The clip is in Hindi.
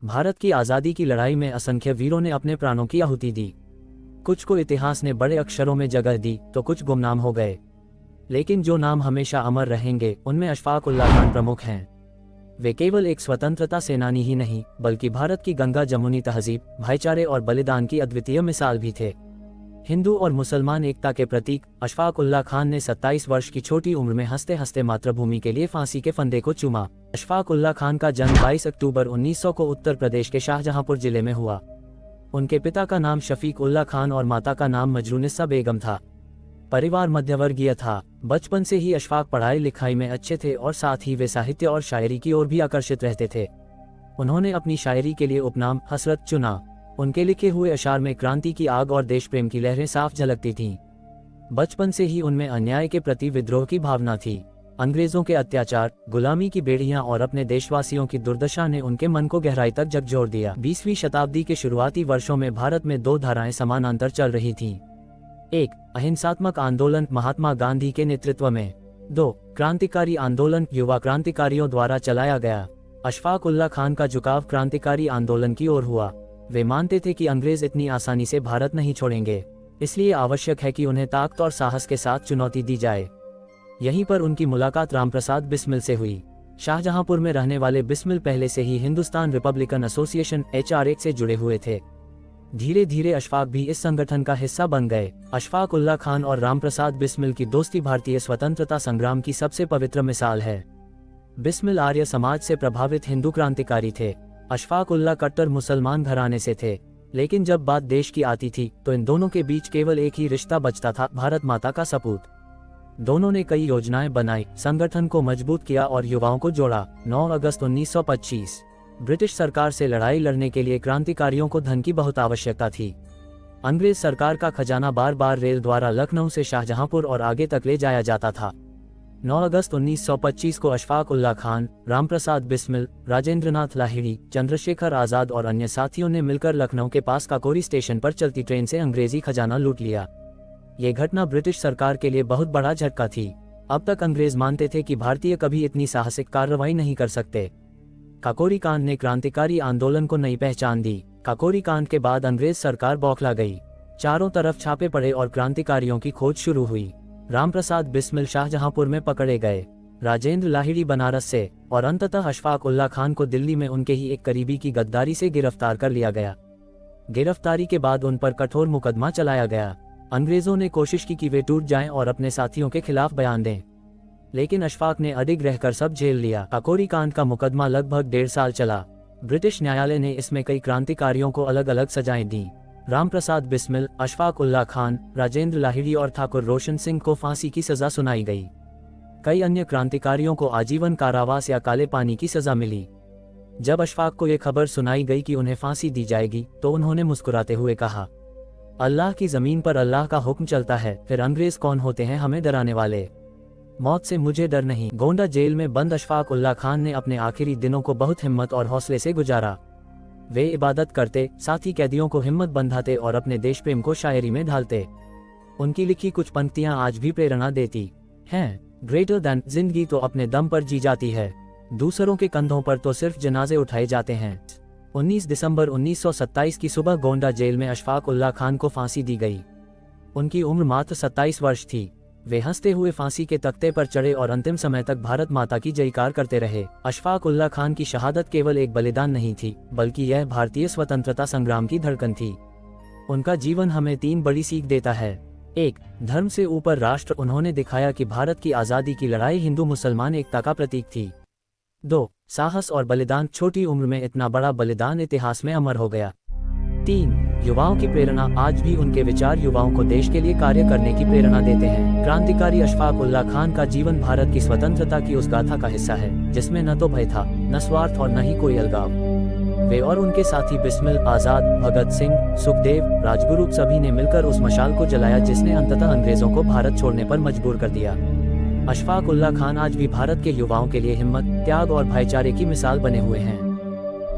भारत की आज़ादी की लड़ाई में असंख्य वीरों ने अपने प्राणों की आहुति दी। कुछ को इतिहास ने बड़े अक्षरों में जगह दी तो कुछ गुमनाम हो गए, लेकिन जो नाम हमेशा अमर रहेंगे उनमें अशफाक उल्लाह खान प्रमुख हैं। वे केवल एक स्वतंत्रता सेनानी ही नहीं बल्कि भारत की गंगा जमुनी तहजीब, भाईचारे और बलिदान की अद्वितीय मिसाल भी थे। हिंदू और मुसलमान एकता के प्रतीक अशफाक उल्लाह खान ने 27 वर्ष की छोटी उम्र में हंसते हंसते मातृभूमि के लिए फांसी के फंदे को चूमा। अशफाक उल्लाह खान का जन्म 22 अक्टूबर 1900 को उत्तर प्रदेश के शाहजहांपुर जिले में हुआ। उनके पिता का नाम शफीक उल्लाह खान और माता का नाम मजरूनिस्सा बेगम था। परिवार मध्यवर्गीय था। बचपन से ही अशफाक पढ़ाई लिखाई में अच्छे थे और साथ ही वे साहित्य और शायरी की ओर भी आकर्षित रहते थे। उन्होंने अपनी शायरी के लिए उपनाम हसरत चुना। उनके लिखे हुए अशार में क्रांति की आग और देश प्रेम की लहरें साफ झलकती थीं। बचपन से ही उनमें अन्याय के प्रति विद्रोह की भावना थी। अंग्रेजों के अत्याचार, गुलामी की बेड़ियां और अपने देशवासियों की दुर्दशा ने उनके मन को गहराई तक झकझोर दिया। 20वीं शताब्दी के शुरुआती वर्षों में भारत में दो धाराएं समानांतर चल रही थीं। एक, अहिंसात्मक आंदोलन महात्मा गांधी के नेतृत्व में। 2, क्रांतिकारी आंदोलन युवा क्रांतिकारियों द्वारा चलाया गया। अशफाक उल्लाह खान का झुकाव क्रांतिकारी आंदोलन की ओर हुआ। वे मानते थे कि अंग्रेज इतनी आसानी से भारत नहीं छोड़ेंगे, इसलिए आवश्यक है कि उन्हें ताकत और साहस के साथ चुनौती दी जाए। यहीं पर उनकी मुलाकात रामप्रसाद बिस्मिल से हुई। शाहजहांपुर में रहने वाले बिस्मिल पहले से ही हिंदुस्तान रिपब्लिकन एसोसिएशन HRA से जुड़े हुए थे। धीरे धीरे अशफाक भी इस संगठन का हिस्सा बन गए। अशफाक उल्लाह खान और रामप्रसाद बिस्मिल की दोस्ती भारतीय स्वतंत्रता संग्राम की सबसे पवित्र मिसाल है। बिस्मिल आर्य समाज से प्रभावित हिंदू क्रांतिकारी थे। अशफाक उल्लाह कट्टर मुसलमान घराने से थे, लेकिन जब बात देश की आती थी तो इन दोनों के बीच केवल एक ही रिश्ता बचता था, भारत माता का सपूत। दोनों ने कई योजनाएं बनाई, संगठन को मजबूत किया और युवाओं को जोड़ा। 9 अगस्त 1925। ब्रिटिश सरकार से लड़ाई लड़ने के लिए क्रांतिकारियों को धन की बहुत आवश्यकता थी। अंग्रेज सरकार का खजाना बार बार रेल द्वारा लखनऊ से शाहजहांपुर और आगे तक ले जाया जाता था। 9 अगस्त 1925 को अशफाक उल्लाह खान, रामप्रसाद बिस्मिल, राजेंद्रनाथ लाहिड़ी, चंद्रशेखर आजाद और अन्य साथियों ने मिलकर लखनऊ के पास काकोरी स्टेशन पर चलती ट्रेन से अंग्रेजी खजाना लूट लिया। ये घटना ब्रिटिश सरकार के लिए बहुत बड़ा झटका थी। अब तक अंग्रेज मानते थे कि भारतीय कभी इतनी साहसिक कार्रवाई नहीं कर सकते। काकोरी कांड ने क्रांतिकारी आंदोलन को नई पहचान दी। काकोरी कांड के बाद अंग्रेज सरकार बौखला गई। चारों तरफ छापे पड़े और क्रांतिकारियों की खोज शुरू हुई। रामप्रसाद बिस्मिल शाहजहांपुर में पकड़े गए, राजेंद्र लाहिड़ी बनारस से और अंततः अशफाक उल्लाह खान को दिल्ली में उनके ही एक करीबी की गद्दारी से गिरफ्तार कर लिया गया। गिरफ्तारी के बाद उन पर कठोर मुकदमा चलाया गया। अंग्रेजों ने कोशिश की कि वे टूट जाएं और अपने साथियों के खिलाफ बयान दें, लेकिन अशफाक ने अडिग रहकर सब झेल लिया। काकोरी कांड का मुकदमा लगभग 1.5 साल चला। ब्रिटिश न्यायालय ने इसमें कई क्रांतिकारियों को अलग अलग सजाएं दी। रामप्रसाद बिस्मिल, अशफाक उल्लाह खान, राजेंद्र लाहिड़ी और ठाकुर रोशन सिंह को फांसी की सजा सुनाई गई। कई अन्य क्रांतिकारियों को आजीवन कारावास या काले पानी की सजा मिली। जब अशफाक को यह खबर सुनाई गई कि उन्हें फांसी दी जाएगी तो उन्होंने मुस्कुराते हुए कहा, अल्लाह की जमीन पर अल्लाह का हुक्म चलता है, फिर अंग्रेज कौन होते हैं हमें डराने वाले। मौत से मुझे डर नहीं। गोंडा जेल में बंद अशफाक उल्लाह खान ने अपने आखिरी दिनों को बहुत हिम्मत और हौसले से गुजारा। वे इबादत करते, साथी कैदियों को हिम्मत बंधाते और अपने देश प्रेम को शायरी में ढालते। उनकी लिखी कुछ पंक्तियां आज भी प्रेरणा देती हैं। ग्रेटर दैन जिंदगी तो अपने दम पर जी जाती है, दूसरों के कंधों पर तो सिर्फ जनाजे उठाए जाते हैं। 19 दिसंबर 1927 की सुबह गोंडा जेल में अशफाक उल्लाह खान को फांसी दी गई। उनकी उम्र मात्र 27 वर्ष थी। वे हंसते हुए फांसी के तख्ते पर चढ़े और अंतिम समय तक भारत माता की जयकार करते रहे। अशफाक उल्लाह खान की शहादत केवल एक बलिदान नहीं थी, बल्कि यह भारतीय स्वतंत्रता संग्राम की धड़कन थी। उनका जीवन हमें 3 बड़ी सीख देता है। 1, धर्म से ऊपर राष्ट्र। उन्होंने दिखाया कि भारत की आज़ादी की लड़ाई हिंदू मुसलमान एकता का प्रतीक थी। 2, साहस और बलिदान। छोटी उम्र में इतना बड़ा बलिदान इतिहास में अमर हो गया। 3, युवाओं की प्रेरणा। आज भी उनके विचार युवाओं को देश के लिए कार्य करने की प्रेरणा देते हैं। क्रांतिकारी अशफाक उल्लाह खान का जीवन भारत की स्वतंत्रता की उस गाथा का हिस्सा है जिसमें न तो भय था, न स्वार्थ और न ही कोई अलगाव। वे और उनके साथी बिस्मिल, आजाद, भगत सिंह, सुखदेव, राजगुरु सभी ने मिलकर उस मशाल को जलाया जिसने अंततः अंग्रेजों को भारत छोड़ने पर मजबूर कर दिया। अशफाक उल्लाह खान आज भी भारत के युवाओं के लिए हिम्मत, त्याग और भाईचारे की मिसाल बने हुए हैं।